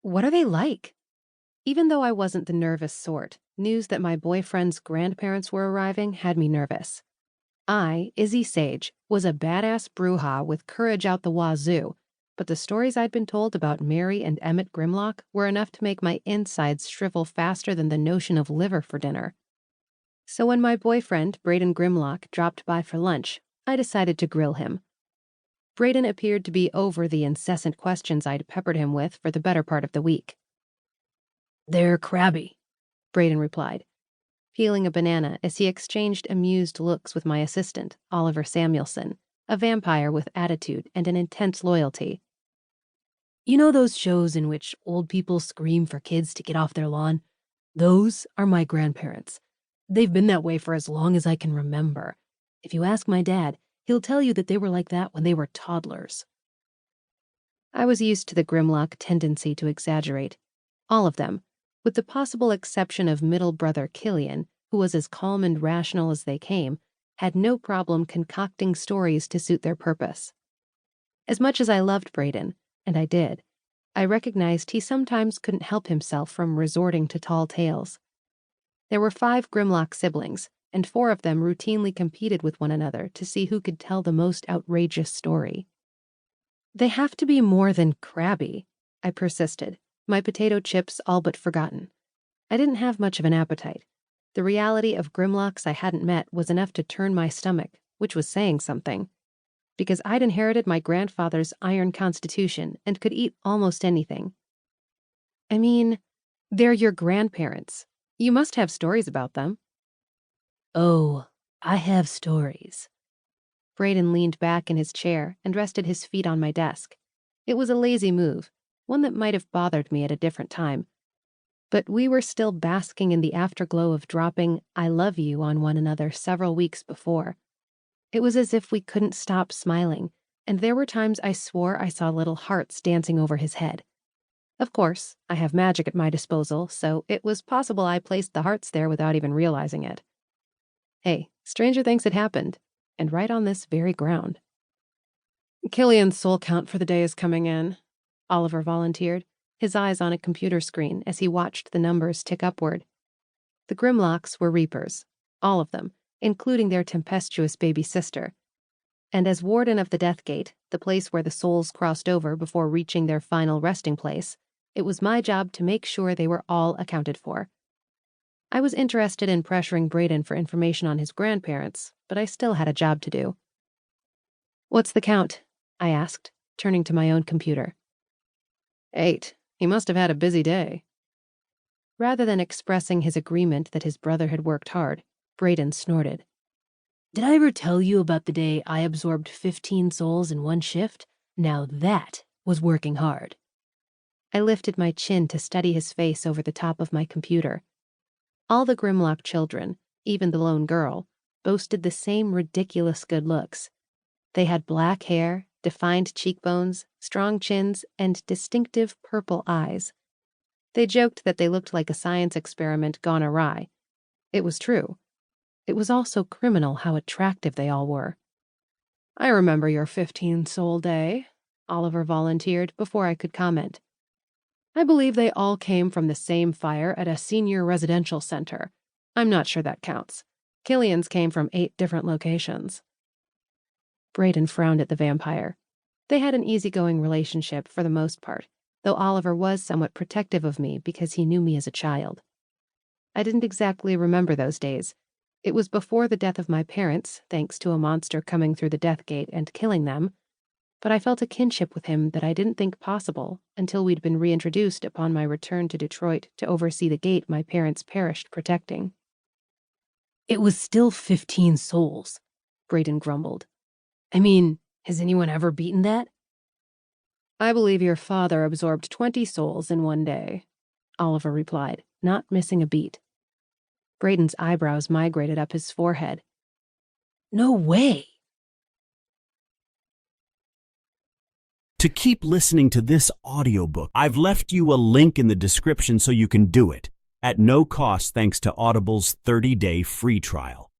What are they like? Even though I wasn't the nervous sort, news that my boyfriend's grandparents were arriving had me nervous. I, Izzy Sage, was a badass bruja with courage out the wazoo, but the stories I'd been told about Mary and Emmett Grimlock were enough to make my insides shrivel faster than the notion of liver for dinner. So when my boyfriend, Braden Grimlock, dropped by for lunch, I decided to grill him. Braden appeared to be over the incessant questions I'd peppered him with for the better part of the week. "They're crabby," Braden replied, peeling a banana as he exchanged amused looks with my assistant, Oliver Samuelson, a vampire with attitude and an intense loyalty. "You know those shows in which old people scream for kids to get off their lawn? Those are my grandparents. They've been that way for as long as I can remember. If you ask my dad, he'll tell you that they were like that when they were toddlers." I was used to the Grimlock tendency to exaggerate. All of them, with the possible exception of middle brother Killian, who was as calm and rational as they came, had no problem concocting stories to suit their purpose. As much as I loved Braden, and I did, I recognized he sometimes couldn't help himself from resorting to tall tales. There were 5 Grimlock siblings, and 4 of them routinely competed with one another to see who could tell the most outrageous story. "They have to be more than crabby," I persisted, my potato chips all but forgotten. I didn't have much of an appetite. The reality of Grimlocks I hadn't met was enough to turn my stomach, which was saying something, because I'd inherited my grandfather's iron constitution and could eat almost anything. "I mean, they're your grandparents. You must have stories about them." "Oh, I have stories." Braden leaned back in his chair and rested his feet on my desk. It was a lazy move, one that might have bothered me at a different time. But we were still basking in the afterglow of dropping "I love you" on one another several weeks before. It was as if we couldn't stop smiling, and there were times I swore I saw little hearts dancing over his head. Of course, I have magic at my disposal, so it was possible I placed the hearts there without even realizing it. Hey, stranger things had happened, and right on this very ground. "Killian's soul count for the day is coming in," Oliver volunteered, his eyes on a computer screen as he watched the numbers tick upward. The Grimlocks were Reapers, all of them, including their tempestuous baby sister. And as warden of the Death Gate, the place where the souls crossed over before reaching their final resting place, it was my job to make sure they were all accounted for. I was interested in pressuring Braden for information on his grandparents, but I still had a job to do. "What's the count?" I asked, turning to my own computer. 8. He must have had a busy day." Rather than expressing his agreement that his brother had worked hard, Braden snorted. "Did I ever tell you about the day I absorbed 15 souls in one shift? Now that was working hard." I lifted my chin to study his face over the top of my computer. All the Grimlock children, even the lone girl, boasted the same ridiculous good looks. They had black hair, defined cheekbones, strong chins, and distinctive purple eyes. They joked that they looked like a science experiment gone awry. It was true. It was also criminal how attractive they all were. "I remember your 15-soul day," Oliver volunteered before I could comment. "I believe they all came from the same fire at a senior residential center. I'm not sure that counts. Killian's came from 8 different locations." Braden frowned at the vampire. They had an easygoing relationship for the most part, though Oliver was somewhat protective of me because he knew me as a child. I didn't exactly remember those days. It was before the death of my parents, thanks to a monster coming through the Death Gate and killing them, but I felt a kinship with him that I didn't think possible until we'd been reintroduced upon my return to Detroit to oversee the gate my parents perished protecting. "It was still 15 souls," Braden grumbled. "I mean, has anyone ever beaten that?" "I believe your father absorbed 20 souls in one day," Oliver replied, not missing a beat. Braden's eyebrows migrated up his forehead. "No way!" To keep listening to this audiobook, I've left you a link in the description so you can do it, at no cost thanks to Audible's 30-day free trial.